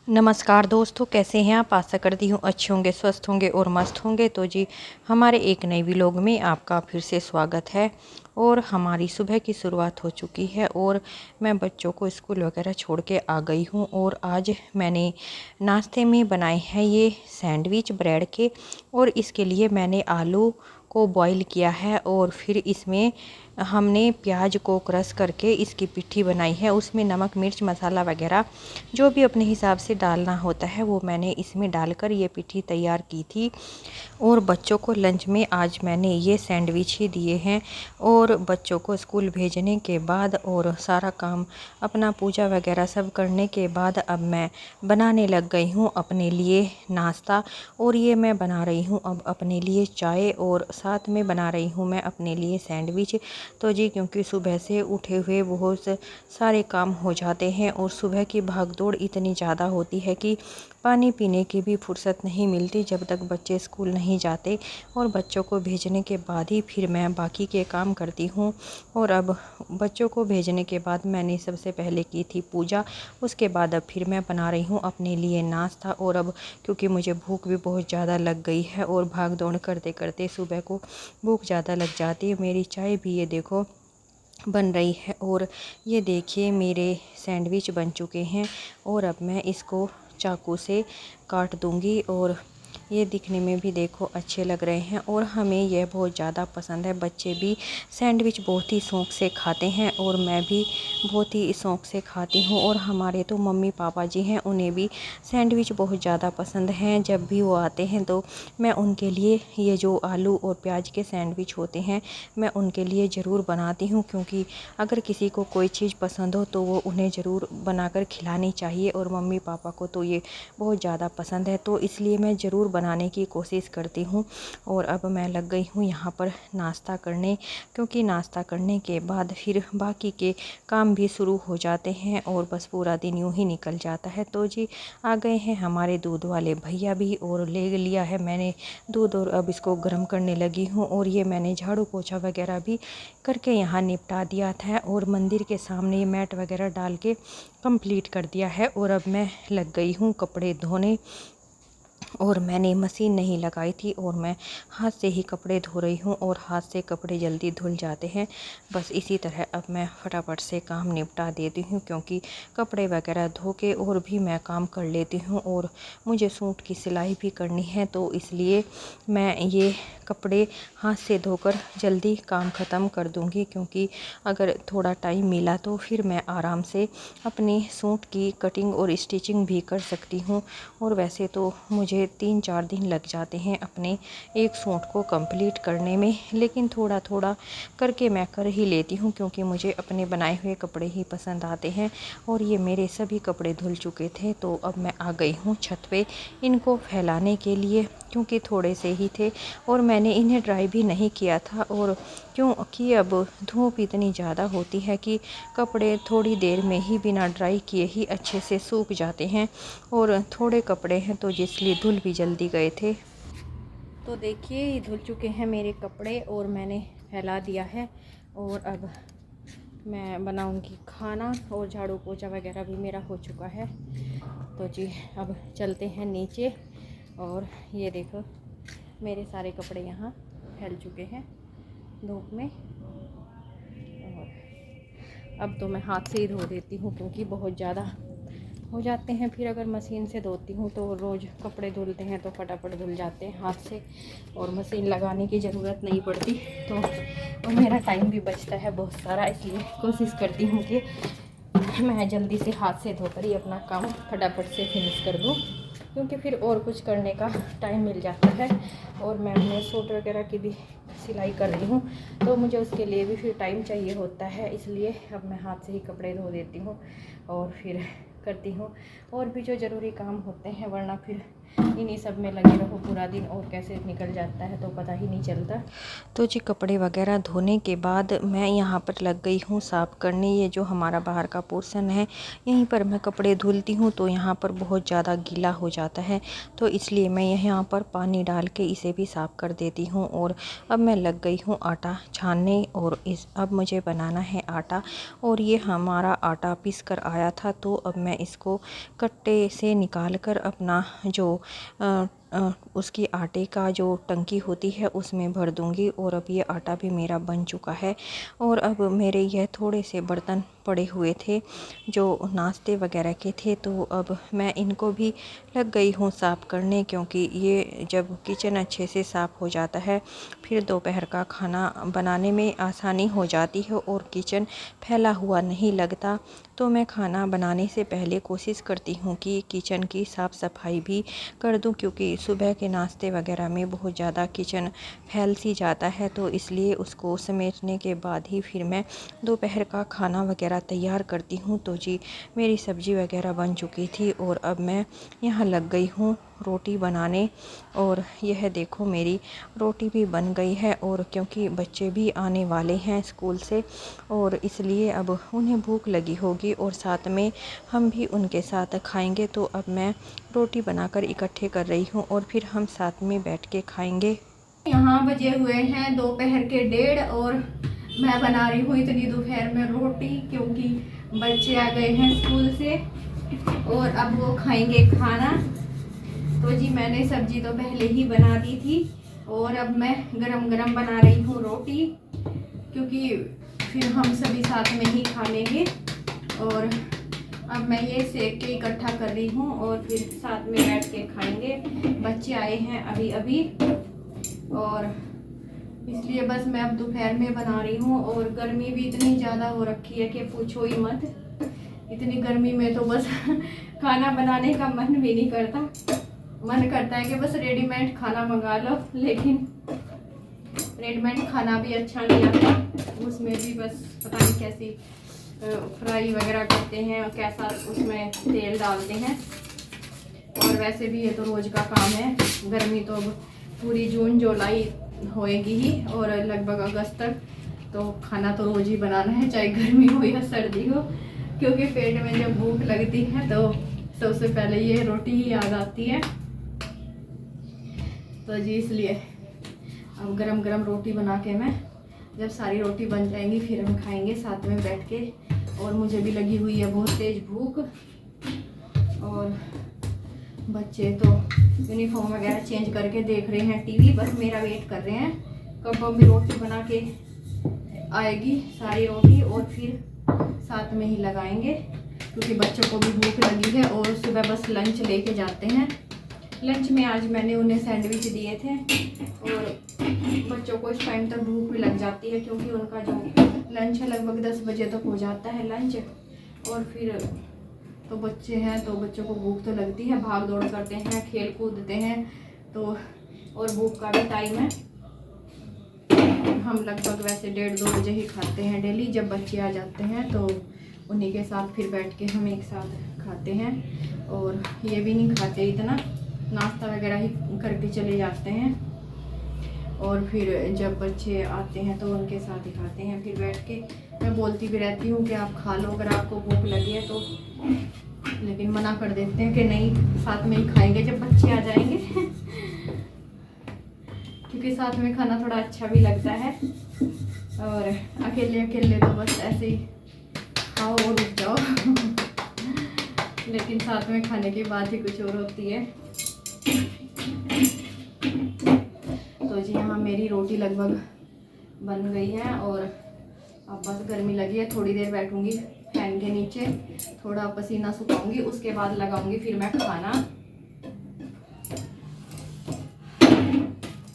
नमस्कार दोस्तों, कैसे हैं आप। आशा करती हूँ अच्छे होंगे, स्वस्थ होंगे और मस्त होंगे। तो जी, हमारे एक नए व्लॉग में आपका फिर से स्वागत है। और हमारी सुबह की शुरुआत हो चुकी है और मैं बच्चों को स्कूल वगैरह छोड़ के आ गई हूँ। और आज मैंने नाश्ते में बनाए हैं ये सैंडविच ब्रेड के। और इसके लिए मैंने आलू को बॉईल किया है और फिर इसमें हमने प्याज को क्रश करके इसकी पिट्ठी बनाई है। उसमें नमक मिर्च मसाला वगैरह जो भी अपने हिसाब से डालना होता है वो मैंने इसमें डालकर ये पिट्ठी तैयार की थी। और बच्चों को लंच में आज मैंने ये सैंडविच ही दिए हैं। और बच्चों को स्कूल भेजने के बाद और सारा काम अपना पूजा वगैरह सब करने के बाद अब मैं बनाने लग गई हूँ अपने लिए नाश्ता। और ये मैं बना रही हूँ अब अपने लिए चाय और साथ में बना रही हूँ मैं अपने लिए सैंडविच। तो जी, क्योंकि सुबह से उठे हुए बहुत सारे काम हो जाते हैं और सुबह की भागदौड़ इतनी ज़्यादा होती है कि पानी पीने की भी फुर्सत नहीं मिलती जब तक बच्चे स्कूल नहीं जाते। और बच्चों को भेजने के बाद ही फिर मैं बाकी के काम करती हूँ। और अब बच्चों को भेजने के बाद मैंने सबसे पहले की थी पूजा। उसके बाद अब फिर मैं बना रही हूँ अपने लिए नाश्ता। और अब क्योंकि मुझे भूख भी बहुत ज़्यादा लग गई है और भाग दौड़ करते करते सुबह को भूख ज़्यादा लग जाती है। मेरी चाय भी ये देखो बन रही है। और ये देखिए मेरे सैंडविच बन चुके हैं। और अब मैं इसको चाकू से काट दूंगी। और ये दिखने में भी देखो अच्छे लग रहे हैं और हमें यह बहुत ज़्यादा पसंद है। बच्चे भी सैंडविच बहुत ही शौक़ से खाते हैं और मैं भी बहुत ही शौक़ से खाती हूँ। और हमारे तो मम्मी पापा जी हैं, उन्हें भी सैंडविच बहुत ज़्यादा पसंद हैं। जब भी वो आते हैं तो मैं उनके लिए ये जो आलू और प्याज के सैंडविच होते हैं मैं उनके लिए ज़रूर बनाती हूँ। क्योंकि अगर किसी को कोई चीज़ पसंद हो तो वो उन्हें ज़रूर बनाकर खिलानी चाहिए। और मम्मी पापा को तो ये बहुत ज़्यादा पसंद है, तो इसलिए मैं ज़रूर बनाने की कोशिश करती हूँ। और अब मैं लग गई हूँ यहाँ पर नाश्ता करने, क्योंकि नाश्ता करने के बाद फिर बाकी के काम भी शुरू हो जाते हैं और बस पूरा दिन यूँ ही निकल जाता है। तो जी, आ गए हैं हमारे दूध वाले भैया भी और ले लिया है मैंने दूध और अब इसको गर्म करने लगी हूँ। और ये मैंने झाड़ू पोछा वगैरह भी करके यहाँ निपटा दिया था और मंदिर के सामने ये मैट वगैरह डाल के कंप्लीट कर दिया है। और अब मैं लग गई हूँ कपड़े धोने। और मैंने मशीन नहीं लगाई थी और मैं हाथ से ही कपड़े धो रही हूँ और हाथ से कपड़े जल्दी धुल जाते हैं। बस इसी तरह अब मैं फटाफट से काम निपटा देती हूँ, क्योंकि कपड़े वगैरह धो के और भी मैं काम कर लेती हूँ। और मुझे सूट की सिलाई भी करनी है, तो इसलिए मैं ये कपड़े हाथ से धोकर जल्दी काम ख़त्म कर दूँगी। क्योंकि अगर थोड़ा टाइम मिला तो फिर मैं आराम से अपने सूट की कटिंग और स्टिचिंग भी कर सकती हूँ। और वैसे तो मुझे 3-4 दिन लग जाते हैं अपने एक सूट को कंप्लीट करने में, लेकिन थोड़ा थोड़ा करके मैं कर ही लेती हूँ, क्योंकि मुझे अपने बनाए हुए कपड़े ही पसंद आते हैं। और ये मेरे सभी कपड़े धुल चुके थे, तो अब मैं आ गई हूँ छत पे इनको फैलाने के लिए, क्योंकि थोड़े से ही थे और मैंने इन्हें ड्राई भी नहीं किया था। और क्योंकि अब धूप इतनी ज़्यादा होती है कि कपड़े थोड़ी देर में ही बिना ड्राई किए ही अच्छे से सूख जाते हैं। और थोड़े कपड़े हैं तो इसलिए धुल भी जल्दी गए थे। तो देखिए, ये धुल चुके हैं मेरे कपड़े और मैंने फैला दिया है। और अब मैं बनाऊंगी खाना और झाड़ू पोछा वगैरह भी मेरा हो चुका है। तो जी, अब चलते हैं नीचे। और ये देखो मेरे सारे कपड़े यहाँ फैल चुके हैं धूप में। और अब तो मैं हाथ से ही धो देती हूँ, क्योंकि बहुत ज़्यादा हो जाते हैं। फिर अगर मशीन से धोती हूँ तो रोज़ कपड़े धुलते हैं तो फटाफट धुल जाते हैं हाथ से और मशीन लगाने की ज़रूरत नहीं पड़ती। तो और मेरा टाइम भी बचता है बहुत सारा, इसलिए कोशिश करती हूँ कि मैं जल्दी से हाथ से धोकर ही अपना काम फटाफट से फिनिश कर दूँ, क्योंकि फिर और कुछ करने का टाइम मिल जाता है। और मैं अपने सूट वगैरह की भी सिलाई कर रही हूँ, तो मुझे उसके लिए भी फिर टाइम चाहिए होता है, इसलिए अब मैं हाथ से ही कपड़े धो देती हूँ और फिर करती हूँ और भी जो ज़रूरी काम होते हैं। वरना फिर इन्हीं सब में लगे रहो पूरा दिन और कैसे निकल जाता है तो पता ही नहीं चलता। तो जी, कपड़े वगैरह धोने के बाद मैं यहाँ पर लग गई हूँ साफ़ करने। ये जो हमारा बाहर का पोर्शन है, यहीं पर मैं कपड़े धुलती हूँ, तो यहाँ पर बहुत ज़्यादा गीला हो जाता है, तो इसलिए मैं यहाँ पर पानी डाल के इसे भी साफ़ कर देती हूँ। और अब मैं लग गई हूँ आटा छानने और अब मुझे बनाना है आटा। और ये हमारा आटा पीस कर आया था, तो अब मैं मैं इसको कट्टे से निकाल कर अपना जो उसकी आटे का जो टंकी होती है उसमें भर दूंगी। और अब ये आटा भी मेरा बन चुका है। और अब मेरे यह थोड़े से बर्तन पड़े हुए थे जो नाश्ते वगैरह के थे, तो अब मैं इनको भी लग गई हूँ साफ़ करने, क्योंकि ये जब किचन अच्छे से साफ़ हो जाता है फिर दोपहर का खाना बनाने में आसानी हो जाती है और किचन फैला हुआ नहीं लगता। तो मैं खाना बनाने से पहले कोशिश करती हूँ कि किचन की साफ़ सफाई भी कर दूँ, क्योंकि सुबह के नाश्ते वगैरह में बहुत ज़्यादा किचन फैल सी जाता है। तो इसलिए उसको समेटने के बाद ही फिर मैं दोपहर का खाना वगैरह तैयार करती हूँ। तो जी मेरी सब्ज़ी वगैरह बन चुकी थी और अब मैं यहाँ लग गई हूँ रोटी बनाने। और यह देखो मेरी रोटी भी बन गई है। और क्योंकि बच्चे भी आने वाले हैं स्कूल से और इसलिए अब उन्हें भूख लगी होगी और साथ में हम भी उनके साथ खाएंगे। तो अब मैं रोटी बनाकर इकट्ठे कर रही हूँ और फिर हम साथ में बैठ के खाएंगे। यहाँ बजे हुए हैं दोपहर के 1:30 और मैं बना रही हूँ इतनी दोपहर में रोटी, क्योंकि बच्चे आ गए हैं स्कूल से और अब वो खाएंगे खाना। तो जी मैंने सब्जी तो पहले ही बना दी थी और अब मैं गरम गरम बना रही हूँ रोटी, क्योंकि फिर हम सभी साथ में ही खा लेंगे। और अब मैं ये सेक के इकट्ठा कर रही हूँ और फिर साथ में बैठ के खाएंगे। बच्चे आए हैं अभी अभी और इसलिए बस मैं अब दोपहर में बना रही हूँ। और गर्मी भी इतनी ज़्यादा हो रखी है कि पूछो ही मत। इतनी गर्मी में तो बस खाना बनाने का मन भी नहीं करता। मन करता है कि बस रेडीमेड खाना मंगा लो, लेकिन रेडीमेड खाना भी अच्छा नहीं आता। उसमें भी बस पता नहीं कैसी फ्राई वगैरह करते हैं और कैसा उसमें तेल डालते हैं। और वैसे भी ये तो रोज़ का काम है। गर्मी तो अब पूरी जून जुलाई होएगी ही और लगभग अगस्त तक तो खाना तो रोज़ ही बनाना है, चाहे गर्मी हो या सर्दी हो, क्योंकि पेट में जब भूख लगती है तो सबसे पहले ये रोटी ही याद आती है। तो जी इसलिए अब गरम गरम रोटी बना के मैं, जब सारी रोटी बन जाएंगी फिर हम खाएंगे साथ में बैठ के। और मुझे भी लगी हुई है बहुत तेज़ भूख। और बच्चे तो यूनिफॉर्म वगैरह चेंज करके देख रहे हैं टीवी, बस मेरा वेट कर रहे हैं कब मम्मी रोटी बना के आएगी सारी रोटी और फिर साथ में ही लगाएंगे, क्योंकि बच्चों को भी भूख लगी है और सुबह बस लंच लेके जाते हैं। लंच में आज मैंने उन्हें सैंडविच दिए थे और बच्चों को इस टाइम तक भूख भी लग जाती है, क्योंकि उनका जो लंच है लगभग 10 बजे तक हो जाता है लंच। और फिर तो बच्चे हैं तो बच्चों को भूख तो लगती है, भाग दौड़ करते हैं, खेल कूदते हैं, तो और भूख का भी टाइम है। हम लगभग वैसे 1:30-2 बजे ही खाते हैं डेली। जब बच्चे आ जाते हैं तो उन्हीं के साथ फिर बैठ के हम एक साथ खाते हैं। और ये भी नहीं खाते इतना, नाश्ता वगैरह ही करके चले जाते हैं। और फिर जब बच्चे आते हैं तो उनके साथ ही खाते हैं फिर बैठ के। मैं बोलती भी रहती हूँ कि आप खा लो अगर आपको भूख लगी है तो, लेकिन मना कर देते हैं कि नहीं साथ में ही खाएंगे जब बच्चे आ जाएंगे क्योंकि साथ में खाना थोड़ा अच्छा भी लगता है। और अकेले अकेले तो बस ऐसे ही खाओ और रुक जाओ लेकिन साथ में खाने की बात ही कुछ और होती है। तो जी यहाँ मेरी रोटी लगभग बन गई है और अब बस गर्मी लगी है, थोड़ी देर बैठूंगी फैन के नीचे, थोड़ा पसीना सुखाऊंगी, उसके बाद लगाऊंगी फिर मैं खाना,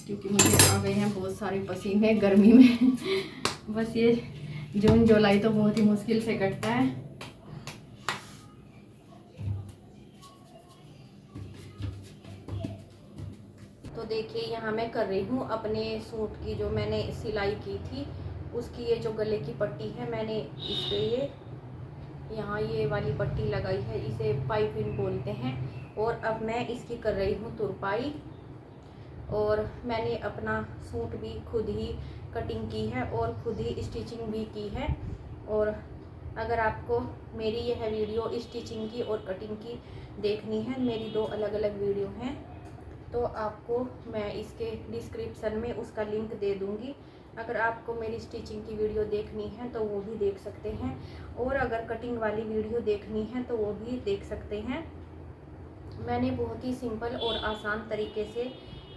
क्योंकि मुझे आ गए हैं बहुत सारे पसीने गर्मी में बस ये जून जुलाई तो बहुत ही मुश्किल से कटता है। तो देखिए यहाँ मैं कर रही हूँ अपने सूट की जो मैंने सिलाई की थी उसकी ये जो गले की पट्टी है, मैंने इस पे ये यहाँ ये वाली पट्टी लगाई है, इसे पाइपिंग बोलते हैं। और अब मैं इसकी कर रही हूँ तुरपाई। और मैंने अपना सूट भी खुद ही कटिंग की है और खुद ही स्टिचिंग भी की है। और अगर आपको मेरी यह वीडियो स्टिचिंग की और कटिंग की देखनी है, मेरी 2 अलग अलग वीडियो हैं, तो आपको मैं इसके डिस्क्रिप्शन में उसका लिंक दे दूँगी, अगर आपको मेरी स्टिचिंग की वीडियो देखनी है तो वो भी देख सकते हैं, और अगर कटिंग वाली वीडियो देखनी है तो वो भी देख सकते हैं। मैंने बहुत ही सिंपल और आसान तरीके से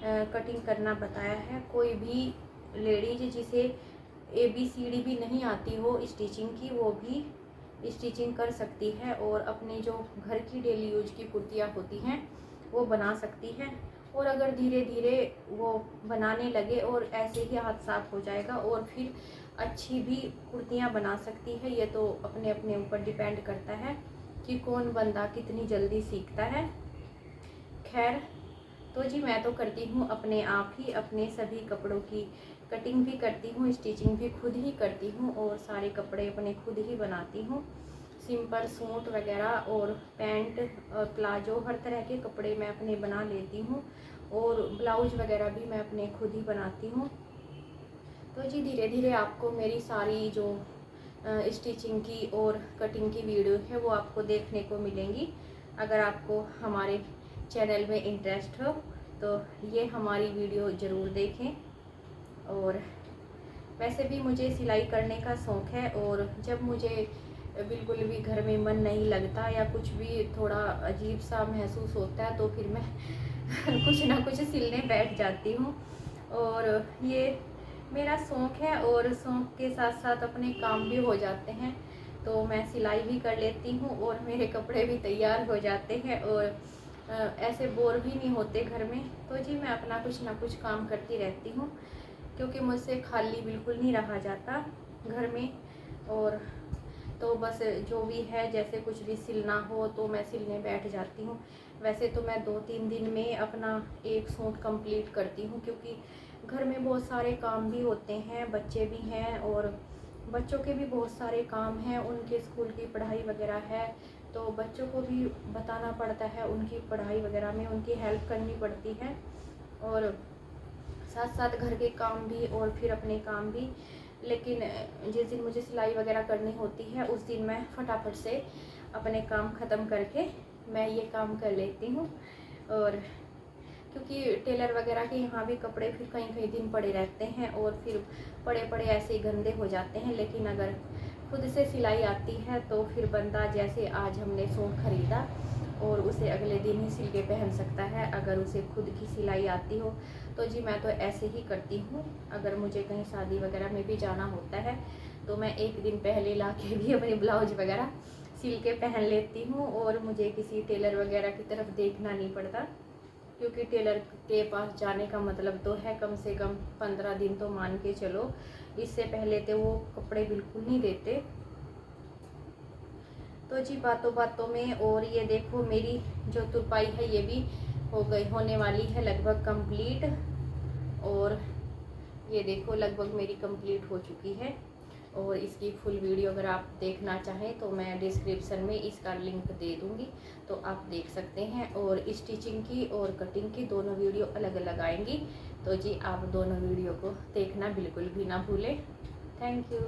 कटिंग करना बताया है। कोई भी लेडीज जिसे ABCD भी नहीं आती हो स्टिचिंग की, वो भी स्टिचिंग कर सकती है और अपनी जो घर की डेली यूज की कुर्तियाँ होती हैं वो बना सकती है। और अगर धीरे धीरे वो बनाने लगे और ऐसे ही हाथ साफ हो जाएगा और फिर अच्छी भी कुर्तियाँ बना सकती है। ये तो अपने अपने ऊपर डिपेंड करता है कि कौन बंदा कितनी जल्दी सीखता है। खैर, तो जी मैं तो करती हूँ अपने आप ही अपने सभी कपड़ों की कटिंग भी करती हूँ, स्टिचिंग भी खुद ही करती हूँ और सारे कपड़े अपने खुद ही बनाती हूँ। सिंपल सूट वगैरह और पैंट और प्लाजो हर तरह के कपड़े मैं अपने बना लेती हूँ, और ब्लाउज वगैरह भी मैं अपने खुद ही बनाती हूँ। तो जी धीरे धीरे आपको मेरी सारी जो स्टिचिंग की और कटिंग की वीडियो है वो आपको देखने को मिलेंगी। अगर आपको हमारे चैनल में इंटरेस्ट हो तो ये हमारी वीडियो ज़रूर देखें। और वैसे भी मुझे सिलाई करने का शौक़ है, और जब मुझे बिल्कुल भी घर में मन नहीं लगता या कुछ भी थोड़ा अजीब सा महसूस होता है तो फिर मैं कुछ ना कुछ सिलने बैठ जाती हूँ। और ये मेरा शौक़ है और शौक़ के साथ साथ अपने काम भी हो जाते हैं, तो मैं सिलाई भी कर लेती हूँ और मेरे कपड़े भी तैयार हो जाते हैं और ऐसे बोर भी नहीं होते घर में। तो जी मैं अपना कुछ ना कुछ काम करती रहती हूँ, क्योंकि मुझसे खाली बिल्कुल नहीं रहा जाता घर में। और तो बस जो भी है, जैसे कुछ भी सिलना हो तो मैं सिलने बैठ जाती हूँ। वैसे तो मैं 2-3 दिन में अपना एक सूट कंप्लीट करती हूँ, क्योंकि घर में बहुत सारे काम भी होते हैं, बच्चे भी हैं और बच्चों के भी बहुत सारे काम हैं, उनके स्कूल की पढ़ाई वगैरह है, तो बच्चों को भी बताना पड़ता है, उनकी पढ़ाई वगैरह में उनकी हेल्प करनी पड़ती है, और साथ साथ घर के काम भी और फिर अपने काम भी। लेकिन जिस दिन मुझे सिलाई वगैरह करनी होती है उस दिन मैं फटाफट से अपने काम ख़त्म करके मैं ये काम कर लेती हूँ। और क्योंकि टेलर वगैरह के यहाँ भी कपड़े फिर कई कई दिन पड़े रहते हैं और फिर पड़े पड़े ऐसे ही गंदे हो जाते हैं। लेकिन अगर खुद से सिलाई आती है तो फिर बंदा, जैसे आज हमने सूट ख़रीदा और उसे अगले दिन ही सिल के पहन सकता है, अगर उसे खुद की सिलाई आती हो। तो जी मैं तो ऐसे ही करती हूँ। अगर मुझे कहीं शादी वगैरह में भी जाना होता है तो मैं एक दिन पहले ला के भी अपने ब्लाउज वगैरह सिल के पहन लेती हूँ, और मुझे किसी टेलर वगैरह की तरफ देखना नहीं पड़ता, क्योंकि टेलर के पास जाने का मतलब तो है कम से कम 15 दिन तो मान के चलो, इससे पहले तो वो कपड़े बिल्कुल नहीं देते। तो जी बातों बातों में, और ये देखो मेरी जो तुरपाई है ये भी होने वाली है लगभग कंप्लीट, और ये देखो लगभग मेरी कंप्लीट हो चुकी है। और इसकी फुल वीडियो अगर आप देखना चाहें तो मैं डिस्क्रिप्शन में इसका लिंक दे दूँगी, तो आप देख सकते हैं। और स्टिचिंग की और कटिंग की दोनों वीडियो अलग अलग आएंगी, तो जी आप दोनों वीडियो को देखना बिल्कुल भी ना भूलें। Thank you.